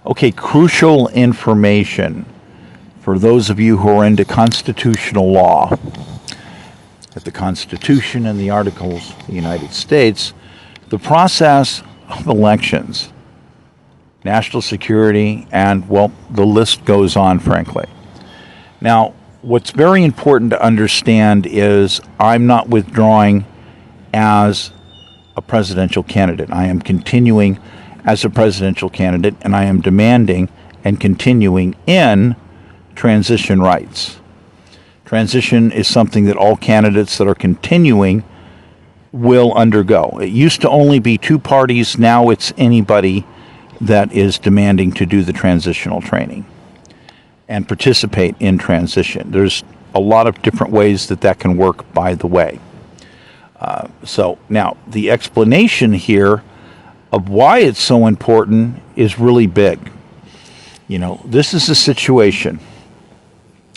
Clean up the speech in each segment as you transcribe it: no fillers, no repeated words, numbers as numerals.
Okay, crucial information for those of you who are into constitutional law. That the Constitution and the Articles of the United States, the process of elections, national security, and, well, the list goes on, frankly. Now, what's very important to understand is I'm not withdrawing as a presidential candidate. I am continuing as a presidential candidate, and I am demanding and continuing in transition rights. Transition is something that all candidates that are continuing will undergo. It used to only be two parties. Now it's anybody that is demanding to do the transitional training and participate in transition. There's a lot of different ways that can work, by the way. So now the explanation here of why it's so important is really big. You know, this is a situation.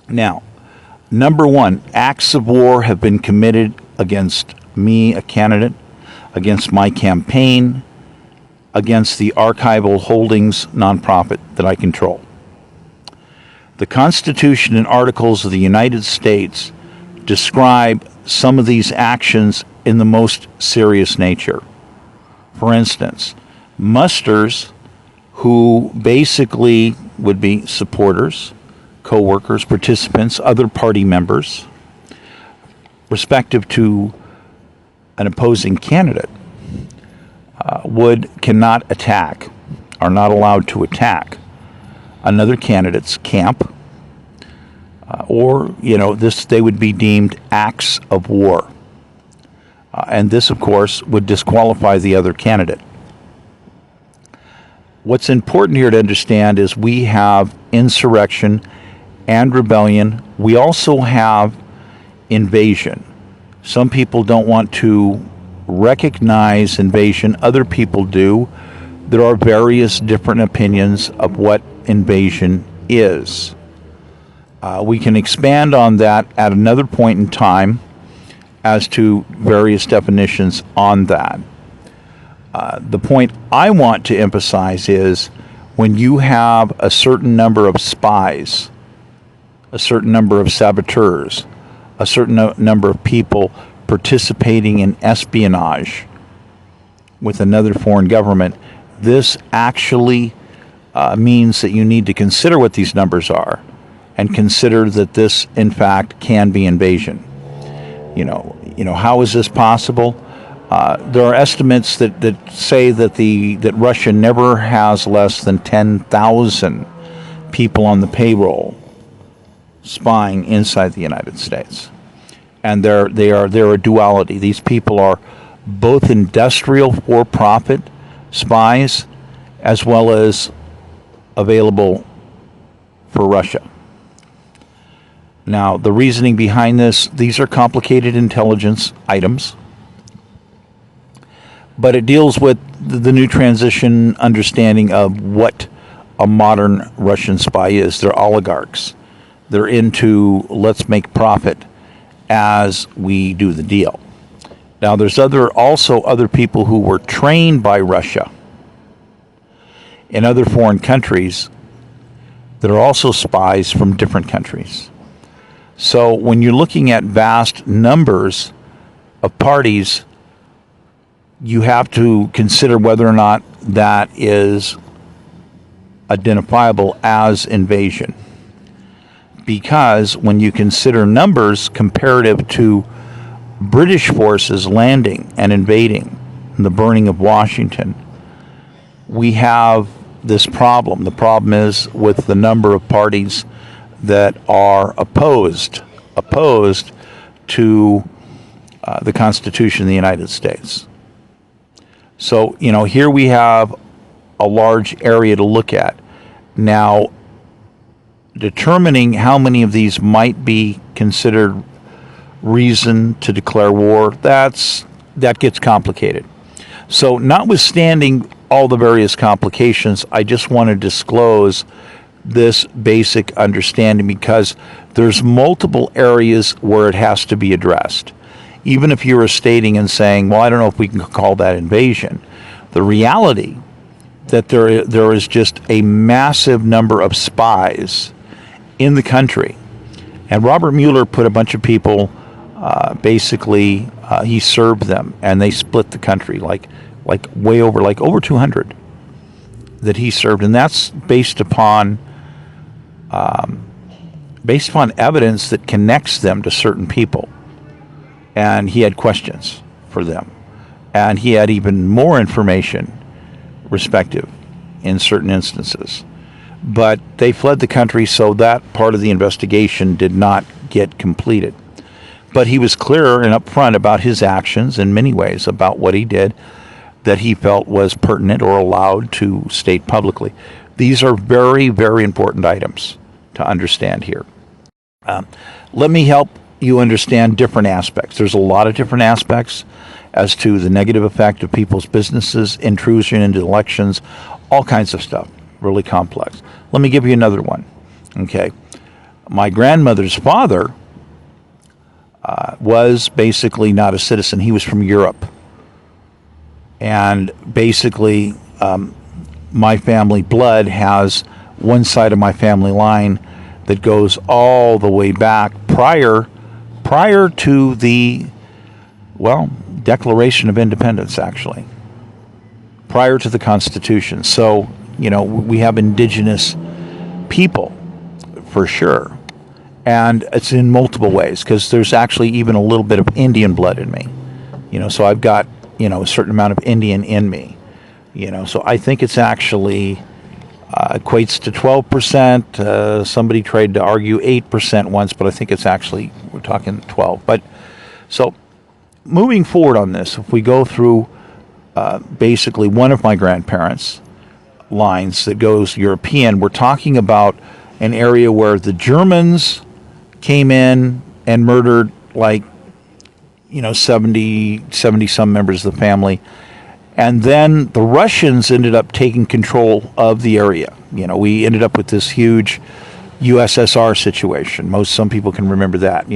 Now, number one, acts of war have been committed against me, a candidate, against my campaign, against the archival holdings nonprofit that I control. The Constitution and Articles of the United States describe some of these actions in the most serious nature. For instance, musters who basically would be supporters, co-workers, participants, other party members, respective to an opposing candidate, cannot attack, are not allowed to attack another candidate's camp, or they would be deemed acts of war. And this, of course, would disqualify the other candidate. What's important here to understand is we have insurrection and rebellion. We also have invasion. Some people don't want to recognize invasion. Other people do. There are various different opinions of what invasion is. We can expand on that at another point in time as to various definitions on that. The point I want to emphasize is when you have a certain number of spies, a certain number of saboteurs, a certain number of people participating in espionage with another foreign government, this actually means that you need to consider what these numbers are and consider that this, in fact, can be invasion. How is this possible? There are estimates that say that Russia never has less than 10,000 people on the payroll spying inside the United States, and they're a duality. These people are both industrial for-profit spies as well as available for Russia. Now, the reasoning behind this, these are complicated intelligence items, but it deals with the new transition understanding of what a modern Russian spy is. They're oligarchs. They're into let's make profit as we do the deal. Now, there's also other people who were trained by Russia in other foreign countries that are also spies from different countries. So when you're looking at vast numbers of parties, you have to consider whether or not that is identifiable as invasion. Because when you consider numbers comparative to British forces landing and invading and the burning of Washington, we have this problem. The problem is with the number of parties that are opposed to the Constitution of the United States. So, here we have a large area to look at. Now, determining how many of these might be considered reason to declare war, that gets complicated. So, notwithstanding all the various complications, I just want to disclose this basic understanding because there's multiple areas where it has to be addressed. Even if you're stating and saying, well, I don't know if we can call that invasion. The reality that there is just a massive number of spies in the country. And Robert Mueller put a bunch of people, basically, he served them, and they split the country, like way over, like over 200 that he served. And that's based upon evidence that connects them to certain people. And he had questions for them. And he had even more information respective in certain instances. But they fled the country, so that part of the investigation did not get completed. But he was clear and upfront about his actions in many ways, about what he did that he felt was pertinent or allowed to state publicly. These are very, very important items to understand here. Let me help you understand different aspects. There's a lot of different aspects as to the negative effect of people's businesses, intrusion into elections, all kinds of stuff, really complex. Let me give you another one. Okay. My grandmother's father was basically not a citizen. He was from Europe. And basically, my family blood has one side of my family line that goes all the way back prior to the, Declaration of Independence, actually. Prior to the Constitution. So, we have indigenous people, for sure. And it's in multiple ways, because there's actually even a little bit of Indian blood in me. So I've got, a certain amount of Indian in me. So I think it's actually equates to 12%. Somebody tried to argue 8% once, but I think it's actually, we're talking 12. But so moving forward on this, if we go through basically one of my grandparents' lines that goes European, we're talking about an area where the Germans came in and murdered 70 some members of the family. And then the Russians ended up taking control of the area. We ended up with this huge USSR situation. Some people can remember that.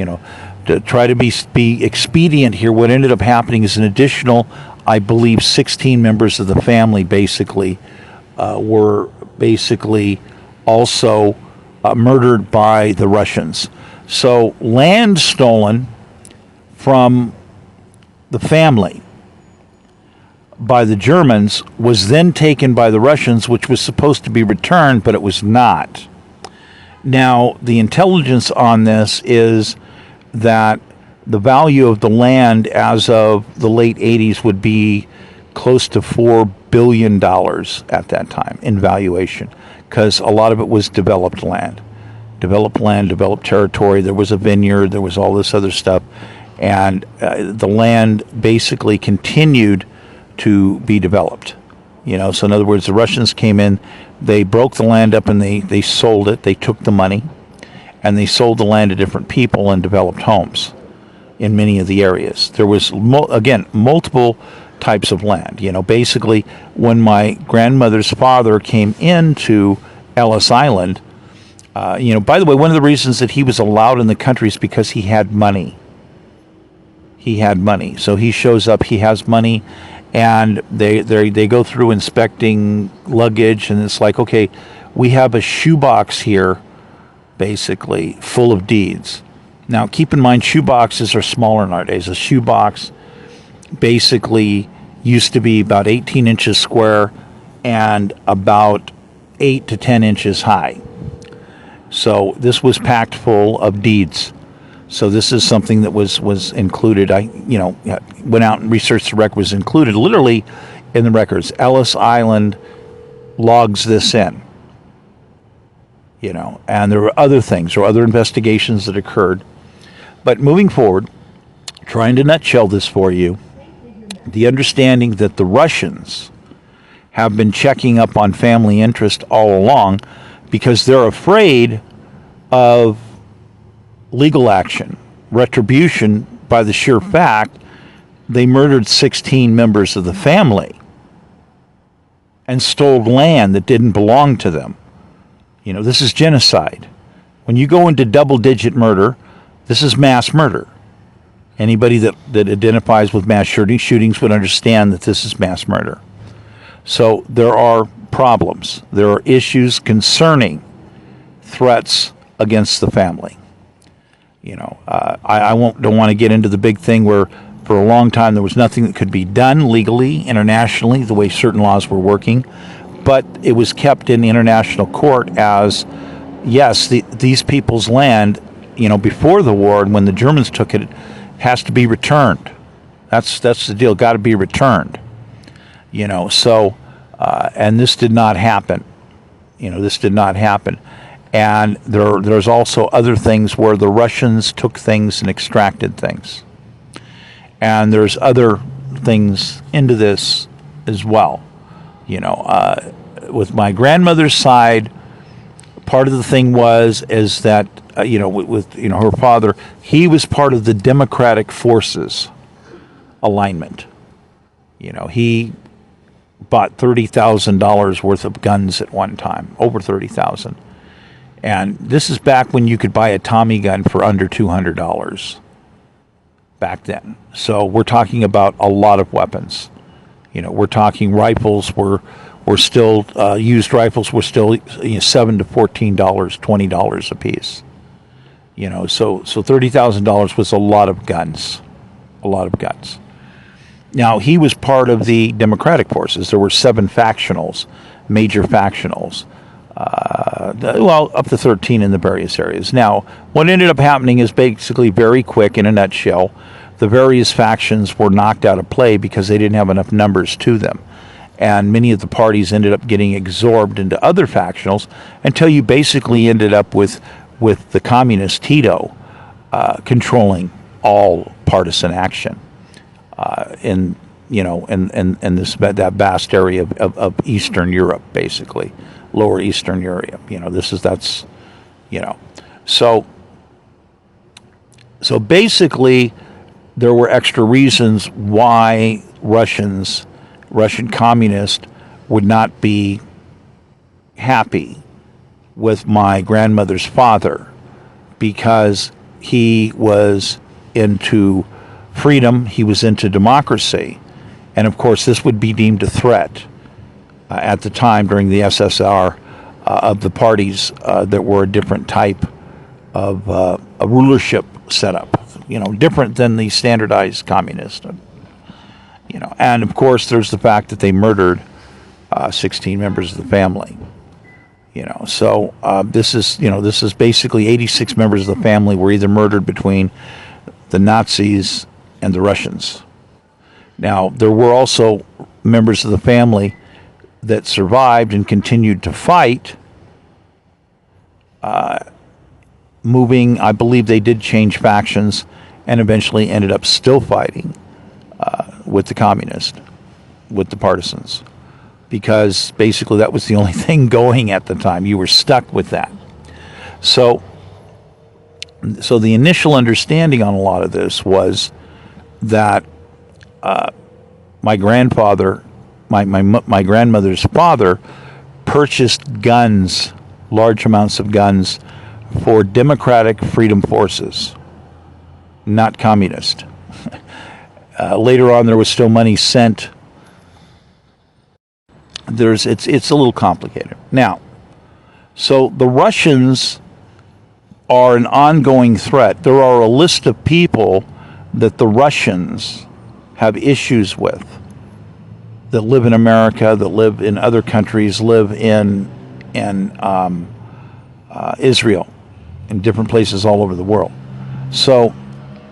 To try to be expedient here, what ended up happening is an additional, I believe, 16 members of the family basically were basically also murdered by the Russians. So land stolen from the family by the Germans was then taken by the Russians, which was supposed to be returned, but it was not. Now, the intelligence on this is that the value of the land as of the late 80s would be close to $4 billion at that time in valuation, because a lot of it was developed land, developed territory. There was a vineyard, there was all this other stuff, and the land basically continued to be developed. So in other words, the Russians came in, they broke the land up, and they sold it. They took the money, and they sold the land to different people and developed homes in many of the areas. There was, again, multiple types of land. Basically, when my grandmother's father came into Ellis Island, by the way, one of the reasons that he was allowed in the country is because he had money. He had money. So he shows up, he has money, and they go through inspecting luggage, and it's like, okay, we have a shoebox here, basically, full of deeds. Now, keep in mind, shoeboxes are smaller nowadays. A shoebox basically used to be about 18 inches square and about 8 to 10 inches high. So this was packed full of deeds. So this is something that was included. I went out and researched the record, was included literally in the records. Ellis Island logs this in. And there were other things, or other investigations that occurred. But moving forward, trying to nutshell this for you, the understanding that the Russians have been checking up on family interest all along because they're afraid of legal action, retribution, by the sheer fact they murdered 16 members of the family and stole land that didn't belong to them. This is genocide. When you go into double-digit murder, this is mass murder. Anybody that identifies with mass shootings would understand that this is mass murder. So there are problems. There are issues concerning threats against the family. I don't want to get into the big thing where for a long time there was nothing that could be done legally, internationally, the way certain laws were working, but it was kept in international court as, yes, these people's land, before the war and when the Germans took it, has to be returned. That's the deal, got to be returned. And this did not happen. And there's also other things where the Russians took things and extracted things. And there's other things into this as well. With my grandmother's side, part of the thing is that with her father, he was part of the Democratic Forces alignment. He bought $30,000 worth of guns at one time, over 30,000. And this is back when you could buy a Tommy gun for under $200 back then. So we're talking about a lot of weapons. We're talking rifles were still, used rifles were still $7 to $14, $20 a piece. So $30,000 was a lot of guns. Now, he was part of the Democratic Forces. There were 7 factionals, major factionals. Up to 13 in the various areas. Now, what ended up happening is basically very quick, in a nutshell, the various factions were knocked out of play because they didn't have enough numbers to them. And many of the parties ended up getting absorbed into other factionals until you basically ended up with the communist Tito controlling all partisan action in that vast area of Eastern Europe, basically. Lower Eastern Europe, So basically, there were extra reasons why Russian communists would not be happy with my grandmother's father, because he was into freedom, he was into democracy, and of course this would be deemed a threat at the time during the SSR of the parties that were a different type of a rulership setup, different than the standardized communist. And of course there's the fact that they murdered 16 members of the family. So this is basically 86 members of the family were either murdered between the Nazis and the Russians. Now, there were also members of the family that survived and continued to fight, moving, I believe they did change factions and eventually ended up still fighting with the communists, with the partisans, because basically that was the only thing going at the time. You were stuck with that. So the initial understanding on a lot of this was that my grandfather, my grandmother's father, purchased guns, large amounts of guns, for Democratic Freedom Forces, not communist. Later on, there was still money sent. It's a little complicated. Now, so the Russians are an ongoing threat. There are a list of people that the Russians have issues with, that live in America, that live in other countries, live in Israel, in different places all over the world. So,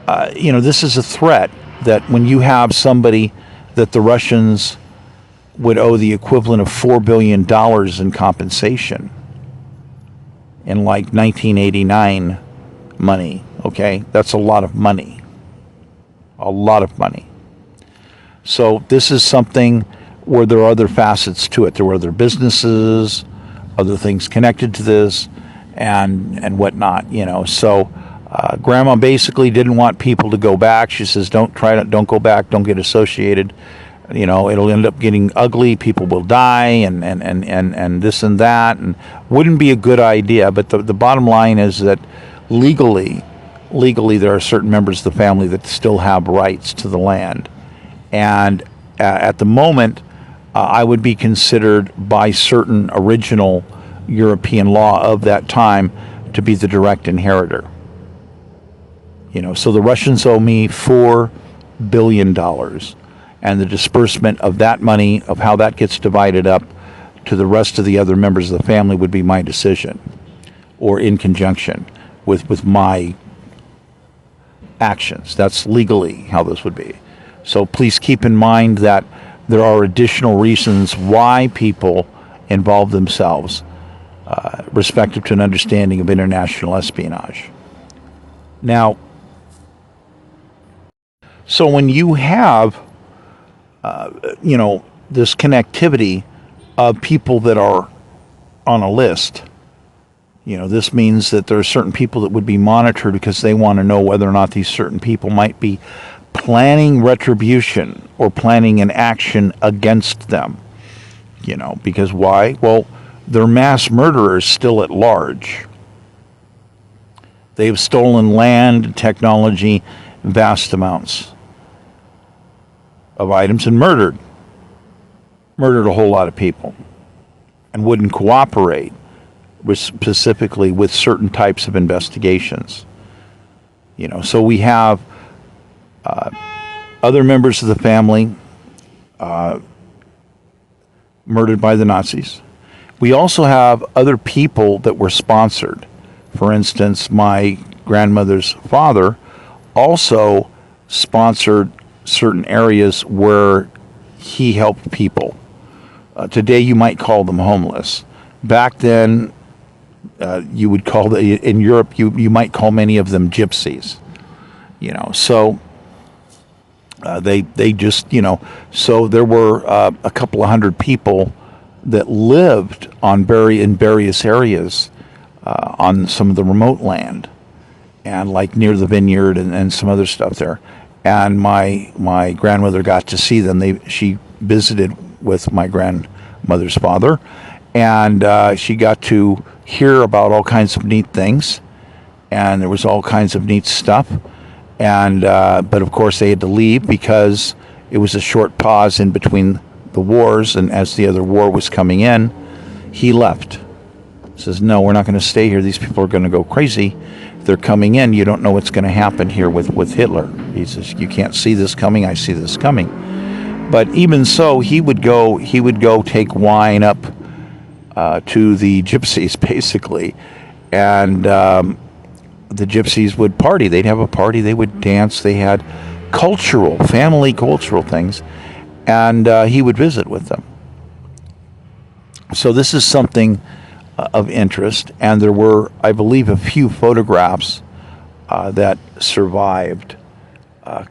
this is a threat that when you have somebody that the Russians would owe the equivalent of $4 billion in compensation in like 1989 money, okay? That's a lot of money. A lot of money. So this is something where there are other facets to it. There were other businesses, other things connected to this, and whatnot, So Grandma basically didn't want people to go back. She says, don't go back, don't get associated. It'll end up getting ugly. People will die, and this and that, and wouldn't be a good idea. But the bottom line is that legally, there are certain members of the family that still have rights to the land. And at the moment, I would be considered by certain original European law of that time to be the direct inheritor. So the Russians owe me $4 billion, and the disbursement of that money, of how that gets divided up to the rest of the other members of the family, would be my decision, or in conjunction with my actions. That's legally how this would be. So please keep in mind that there are additional reasons why people involve themselves respective to an understanding of international espionage. Now, so when you have, this connectivity of people that are on a list, this means that there are certain people that would be monitored because they want to know whether or not these certain people might be planning retribution or planning an action against them. Because why? Well, they're mass murderers still at large. They've stolen land, technology, vast amounts of items, and murdered a whole lot of people, and wouldn't cooperate specifically with certain types of investigations. So we have other members of the family murdered by the Nazis. We also have other people that were sponsored. For instance, my grandmother's father also sponsored certain areas where he helped people. Today you might call them homeless. Back then, you would call in Europe, you might call many of them gypsies. So they just, so there were a couple of hundred people that lived in various areas on some of the remote land, and like near the vineyard and some other stuff there. And my grandmother got to see them. She visited with my grandmother's father, and she got to hear about all kinds of neat things, and there was all kinds of neat stuff. And but of course they had to leave because it was a short pause in between the wars, and as the other war was coming in, he left. Says, no, we're not going to stay here. These people are going to go crazy. They're coming in. You don't know what's going to happen here with Hitler. He says, you can't see this coming. I see this coming. But even so, he would go take wine up to the gypsies, basically, and the gypsies would party. They'd have a party. They would dance. They had family cultural things, and he would visit with them. So this is something of interest, and there were, I believe, a few photographs that survived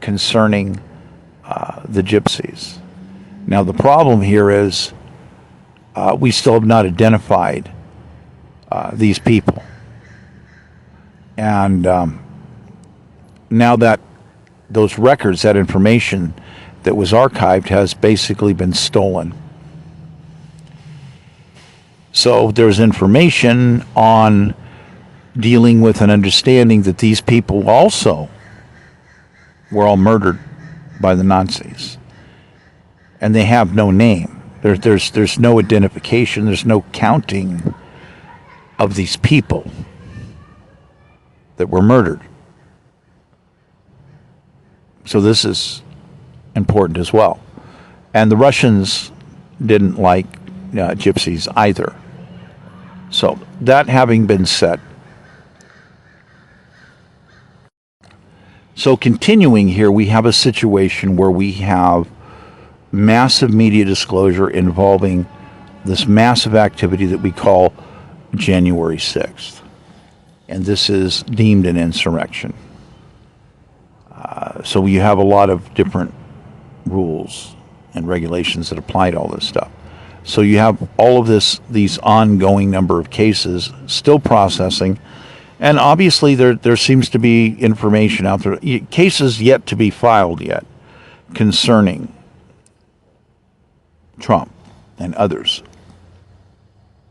concerning the gypsies. Now the problem here is we still have not identified these people, and now that those records, that information that was archived, has basically been stolen. So there's information on dealing with an understanding that these people also were all murdered by the Nazis, and they have no name. There's no identification. There's no counting of these people that were murdered. So this is important as well. And the Russians didn't like gypsies either. So that having been said, so continuing here, we have a situation where we have massive media disclosure involving this massive activity that we call January 6th. And this is deemed an insurrection. So you have a lot of different rules and regulations that apply to all this stuff. So you have all of these ongoing number of cases still processing, and obviously there seems to be information out there, cases yet to be filed yet, concerning Trump and others.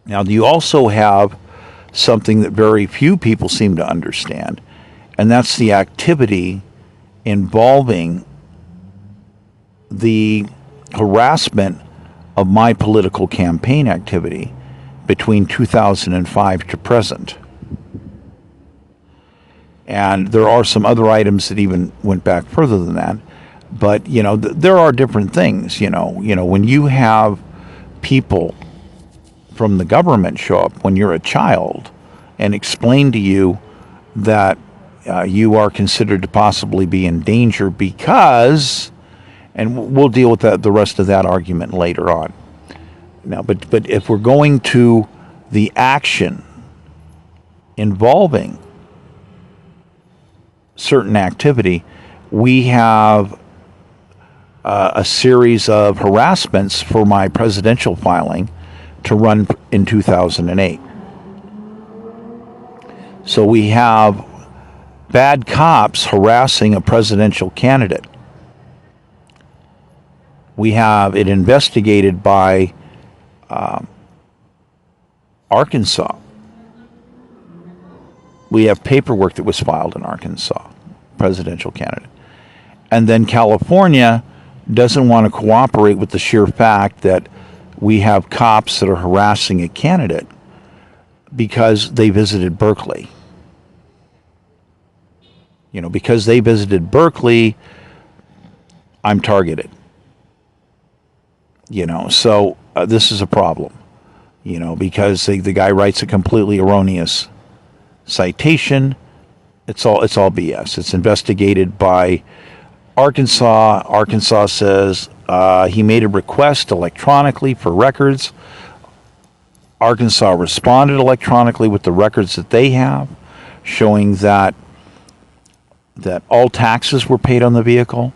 Now you also have something that very few people seem to understand, and that's the activity involving the harassment of my political campaign activity between 2005 to present. And there are some other items that even went back further than that. But, there are different things, when you have people from the government show up when you're a child and explain to you that you are considered to possibly be in danger because, and we'll deal with the rest of that argument later on. Now, but if we're going to the action involving certain activity, we have a series of harassments for my presidential filing to run in 2008. So we have bad cops harassing a presidential candidate. We have it investigated by Arkansas. We have paperwork that was filed in Arkansas, presidential candidate. And then California doesn't want to cooperate with the sheer fact that we have cops that are harassing a candidate because they visited Berkeley. Because they visited Berkeley, I'm targeted. So this is a problem. Because the guy writes a completely erroneous citation. It's all BS. It's investigated by Arkansas. Arkansas says he made a request electronically for records. Arkansas responded electronically with the records that they have, showing that all taxes were paid on the vehicle,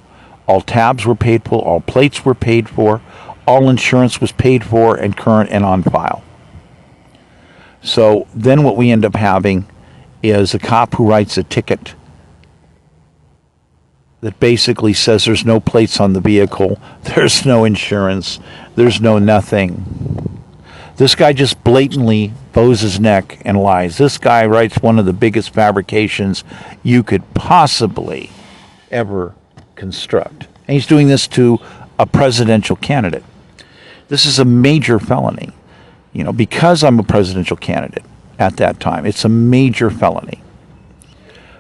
all tabs were paid for, all plates were paid for, all insurance was paid for and current and on file. So then what we end up having is a cop who writes a ticket that basically says there's no plates on the vehicle, there's no insurance, there's no nothing. This guy just blatantly bows his neck and lies. This guy writes one of the biggest fabrications you could possibly ever construct. And he's doing this to a presidential candidate. This is a major felony. Because I'm a presidential candidate at that time, it's a major felony.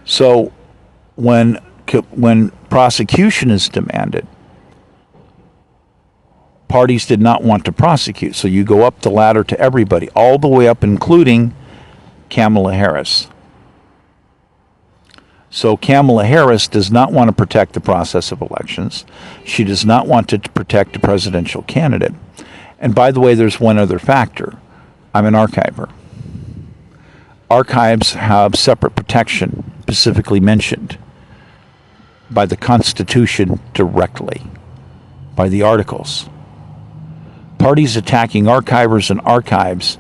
So when prosecution is demanded, parties did not want to prosecute. So you go up the ladder to everybody, all the way up, including Kamala Harris. So Kamala Harris does not want to protect the process of elections. She does not want to protect a presidential candidate. And by the way, there's one other factor. I'm an archiver. Archives have separate protection, specifically mentioned by the Constitution directly, by the Articles. Parties attacking archivers and archives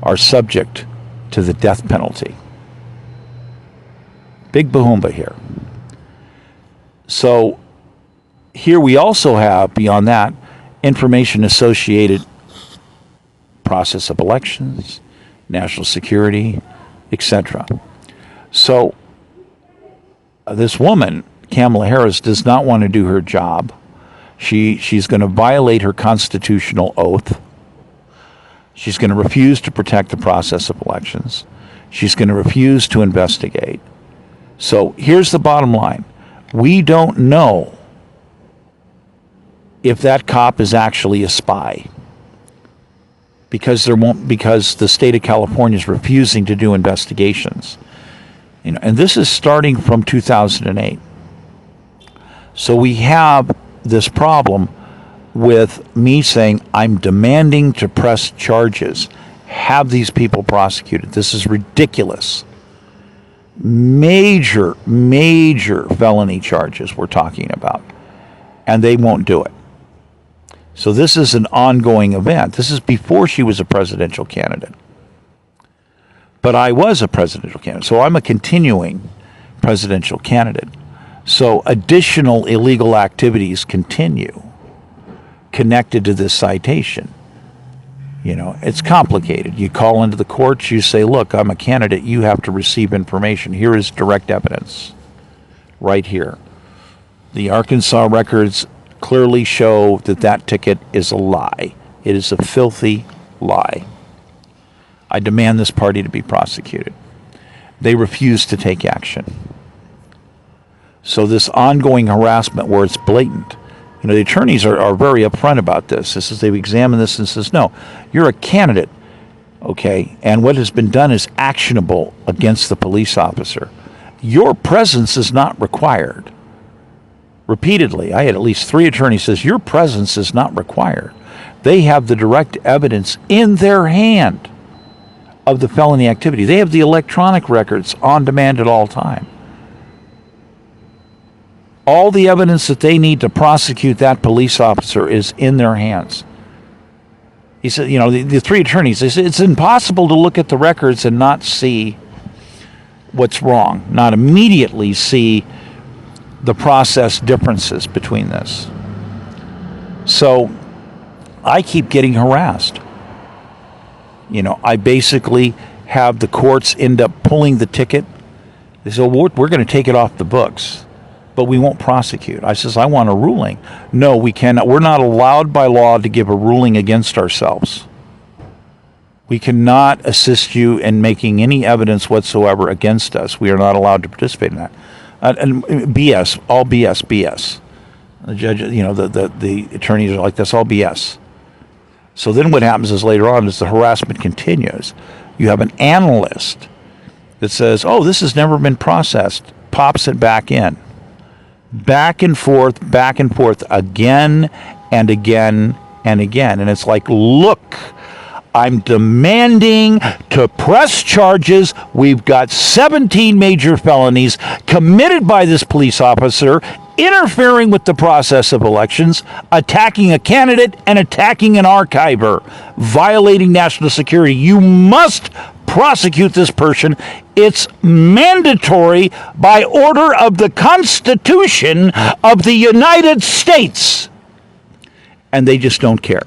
are subject to the death penalty. Big bahumba here. So here we also have, beyond that, information associated process of elections, national security, etc. So this woman, Kamala Harris, does not want to do her job. She's going to violate her constitutional oath. She's going to refuse to protect the process of elections. She's going to refuse to investigate. So here's the bottom line. We don't know if that cop is actually a spy, because the state of California is refusing to do investigations. And this is starting from 2008. So we have this problem with me saying I'm demanding to press charges, have these people prosecuted. This is ridiculous. Major felony charges we're talking about, and they won't do it. So this is an ongoing event. This is before she was a presidential candidate. But I was a presidential candidate, so I'm a continuing presidential candidate. So additional illegal activities continue connected to this citation. It's complicated. You call into the courts, you say, look, I'm a candidate, you have to receive information. Here is direct evidence right here. The Arkansas records clearly show that ticket is a lie. It is a filthy lie. I demand this party to be prosecuted. They refuse to take action. So this ongoing harassment where it's blatant, the attorneys are very upfront about this. This is, they've examined this and says, no, you're a candidate, okay, and what has been done is actionable against the police officer. Your presence is not required. Repeatedly, I had at least 3 attorneys says, your presence is not required. They have the direct evidence in their hand of the felony activity. They have the electronic records on demand at all time. All the evidence that they need to prosecute that police officer is in their hands. He said, the 3 attorneys, they said, it's impossible to look at the records and not see what's wrong, not immediately see the process differences between this. So I keep getting harassed. I basically have the courts end up pulling the ticket. They say, well, we're going to take it off the books, but we won't prosecute. I says, I want a ruling. No, we cannot. We're not allowed by law to give a ruling against ourselves. We cannot assist you in making any evidence whatsoever against us. We are not allowed to participate in that. And BS, all BS. The judge, the attorneys are like, that's all BS. So then what happens is later on, as the harassment continues, you have an analyst that says, oh, this has never been processed, pops it back in. Back and forth, again and again and again. And it's like, look, I'm demanding to press charges. We've got 17 major felonies committed by this police officer, interfering with the process of elections, attacking a candidate and attacking an archiver, violating national security. You must prosecute this person. It's mandatory by order of the Constitution of the United States. And they just don't care.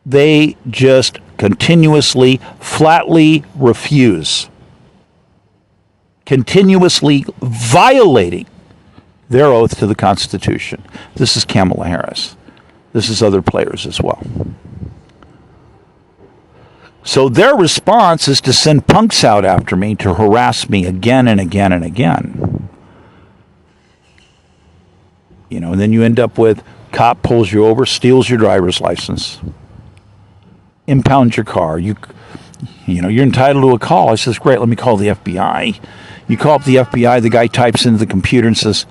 They just continuously, flatly refuse. Continuously violating their oath to the Constitution. This is Kamala Harris. This is other players as well. So their response is to send punks out after me to harass me again and again and again. And then you end up with cop pulls you over, steals your driver's license, impounds your car. You're entitled to a call. I says, great, let me call the FBI. You call up the FBI, the guy types into the computer and says,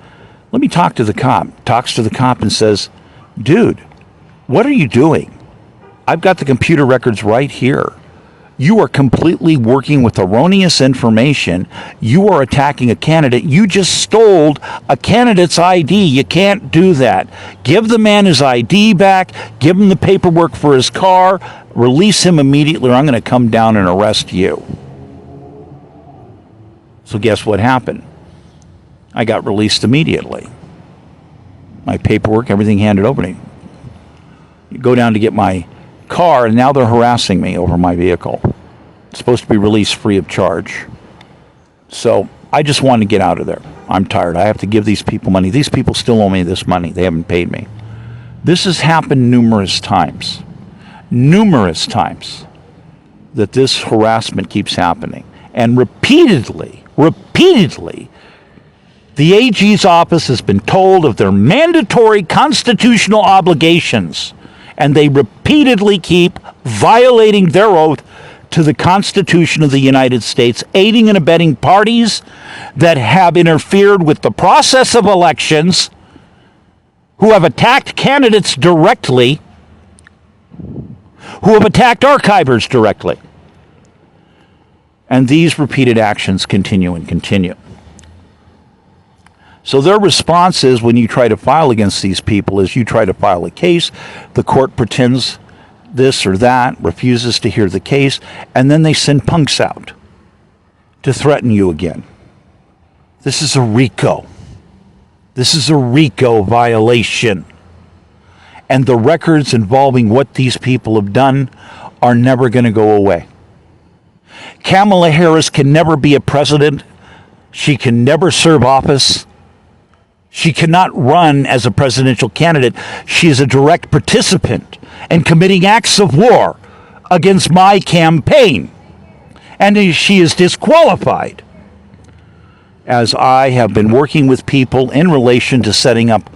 let me talk to the cop. Talks to the cop and says, dude, what are you doing? I've got the computer records right here. You are completely working with erroneous information. You are attacking a candidate. You just stole a candidate's ID. You can't do that. Give the man his ID back. Give him the paperwork for his car. Release him immediately, or I'm going to come down and arrest you. So guess what happened? I got released immediately. My paperwork, everything handed over to me. You go down to get my car, and now they're harassing me over my vehicle. It's supposed to be released free of charge. So I just want to get out of there. I'm tired. I have to give these people money. These people still owe me this money. They haven't paid me. This has happened numerous times that this harassment keeps happening. And repeatedly, the AG's office has been told of their mandatory constitutional obligations, and they repeatedly keep violating their oath to the Constitution of the United States, aiding and abetting parties that have interfered with the process of elections, who have attacked candidates directly, who have attacked archivers directly. And these repeated actions continue and continue. So their response is, when you try to file against these people, is you try to file a case, the court pretends this or that, refuses to hear the case, and then they send punks out to threaten you again. This is a RICO. This is a RICO violation. And the records involving what these people have done are never going to go away. Kamala Harris can never be a president. She can never serve office. She cannot run as a presidential candidate. She is a direct participant and committing acts of war against my campaign. And she is disqualified, as I have been working with people in relation to setting up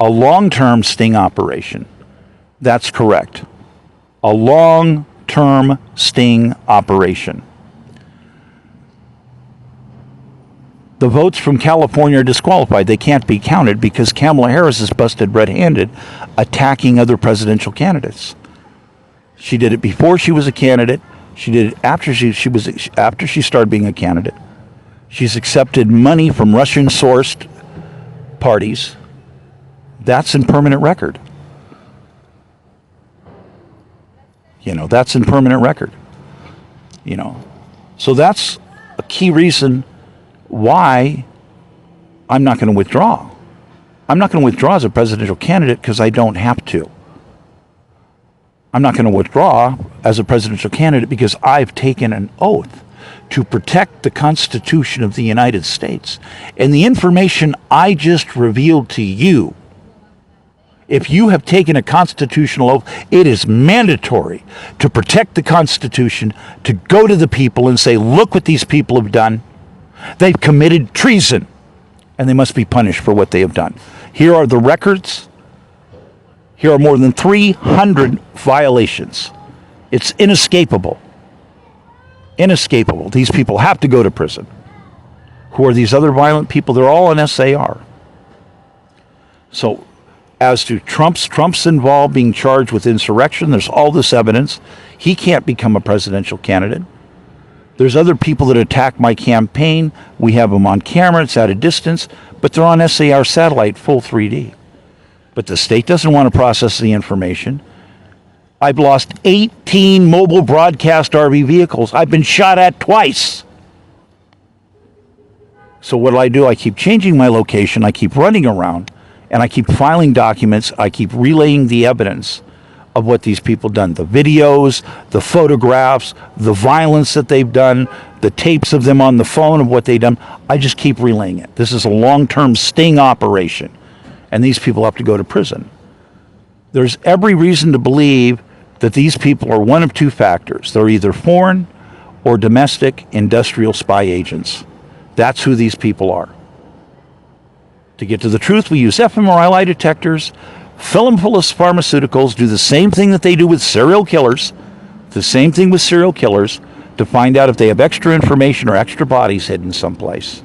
a long-term sting operation. That's correct. A long-term sting operation. The votes from California are disqualified. They can't be counted because Kamala Harris is busted red-handed attacking other presidential candidates. She did it before she was a candidate. She did it after she started being a candidate. She's accepted money from Russian-sourced parties. That's in permanent record. That's in permanent record. So that's a key reason why I'm not going to withdraw. I'm not going to withdraw as a presidential candidate because I don't have to. I'm not going to withdraw as a presidential candidate because I've taken an oath to protect the Constitution of the United States. And the information I just revealed to you, if you have taken a constitutional oath, it is mandatory to protect the Constitution, to go to the people and say, look what these people have done. They've committed treason, and they must be punished for what they have done. Here are the records. Here are more than 300 violations. It's inescapable. Inescapable. These people have to go to prison. Who are these other violent people? They're all in SAR. So, as to Trump's involved, being charged with insurrection, there's all this evidence. He can't become a presidential candidate. There's other people that attack my campaign. We have them on camera. It's at a distance. But they're on SAR satellite, full 3D. But the state doesn't want to process the information. I've lost 18 mobile broadcast RV vehicles. I've been shot at twice. So what do? I keep changing my location. I keep running around. And I keep filing documents. I keep relaying the evidence of what these people done. The videos, the photographs, the violence that they've done, the tapes of them on the phone of what they've done. I just keep relaying it. This is a long-term sting operation. And these people have to go to prison. There's every reason to believe that these people are one of two factors. They're either foreign or domestic industrial spy agents. That's who these people are. To get to the truth, we use fMRI lie detectors, fill them full of pharmaceuticals, do the same thing that they do with serial killers, to find out if they have extra information or extra bodies hidden someplace.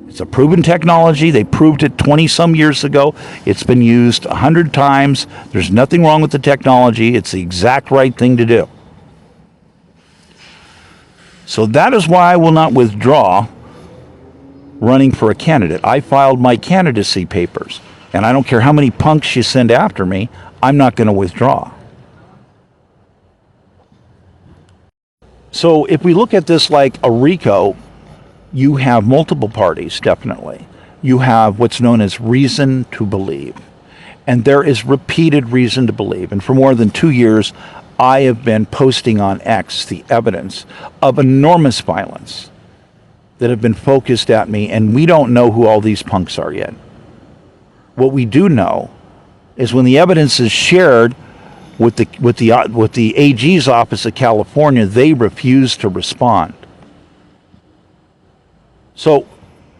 It's a proven technology. They proved it 20-some years ago. It's been used 100 times. There's nothing wrong with the technology. It's the exact right thing to do. So that is why I will not withdraw running for a candidate. I filed my candidacy papers, and I don't care how many punks you send after me, I'm not going to withdraw. So if we look at this like a RICO, you have multiple parties, definitely. You have what's known as reason to believe. And there is repeated reason to believe. And for more than 2 years, I have been posting on X the evidence of enormous violence that have been focused at me, and we don't know who all these punks are yet. What we do know is when the evidence is shared with the AG's office of California, they refuse to respond. So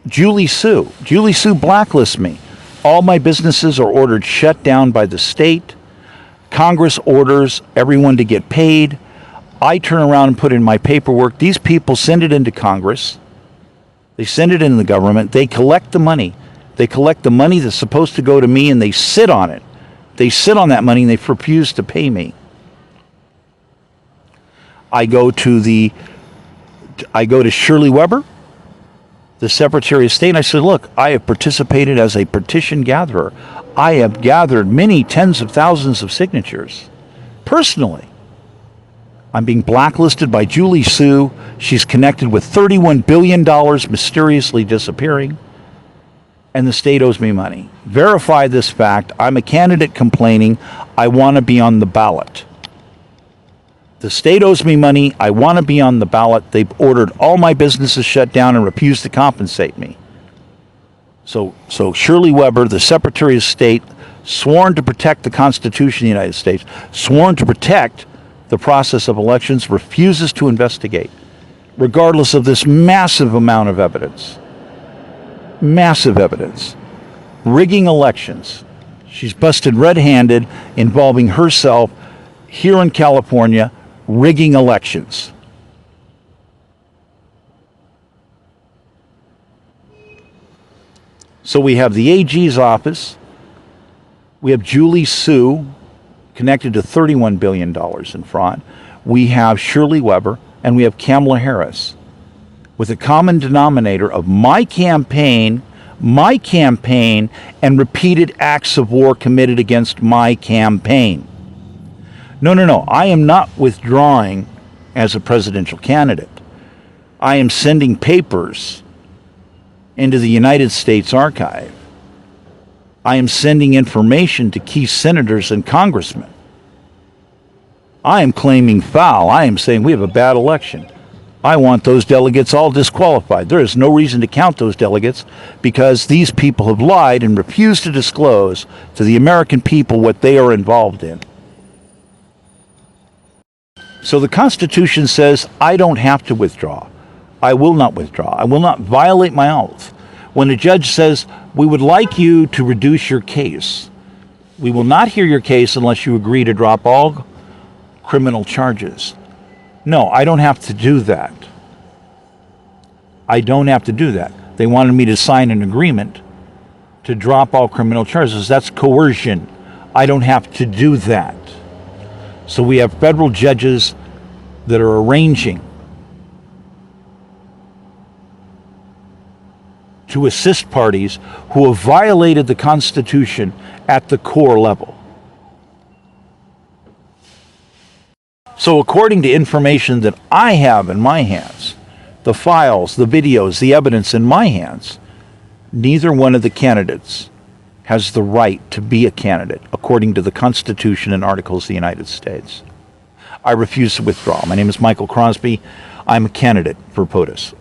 Julie Sue blacklists me. All my businesses are ordered shut down by the state. Congress orders everyone to get paid. I turn around and put in my paperwork. These people send it into Congress. They send it into the government. They collect the money. They collect the money that's supposed to go to me, and they sit on it. They sit on that money, and they refuse to pay me. I go to Shirley Weber, the Secretary of State, and I said, look, I have participated as a petition gatherer. I have gathered many tens of thousands of signatures, personally. I'm being blacklisted by Julie Sue. She's connected with $31 billion mysteriously disappearing. And the state owes me money. Verify this fact. I'm a candidate complaining. I want to be on the ballot. The state owes me money. I want to be on the ballot. They've ordered all my businesses shut down and refused to compensate me. So Shirley Weber, the Secretary of State, sworn to protect the Constitution of the United States, sworn to protect the process of elections, refuses to investigate, regardless of this massive amount of evidence. Massive evidence. Rigging elections. She's busted red-handed, involving herself here in California, rigging elections. So we have the AG's office, we have Julie Su, connected to $31 billion in fraud, we have Shirley Weber, and we have Kamala Harris, with a common denominator of my campaign, and repeated acts of war committed against my campaign. No, I am not withdrawing as a presidential candidate. I am sending papers into the United States Archive. I am sending information to key senators and congressmen. I am claiming foul. I am saying we have a bad election. I want those delegates all disqualified. There is no reason to count those delegates because these people have lied and refused to disclose to the American people what they are involved in. So the Constitution says I don't have to withdraw. I will not withdraw. I will not violate my oath. When a judge says, we would like you to reduce your case, we will not hear your case unless you agree to drop all criminal charges. No, I don't have to do that. I don't have to do that. They wanted me to sign an agreement to drop all criminal charges. That's coercion. I don't have to do that. So we have federal judges that are arranging to assist parties who have violated the Constitution at the core level. So according to information that I have in my hands, the files, the videos, the evidence in my hands, neither one of the candidates has the right to be a candidate according to the Constitution and Articles of the United States. I refuse to withdraw. My name is Michael Crosby. I'm a candidate for POTUS.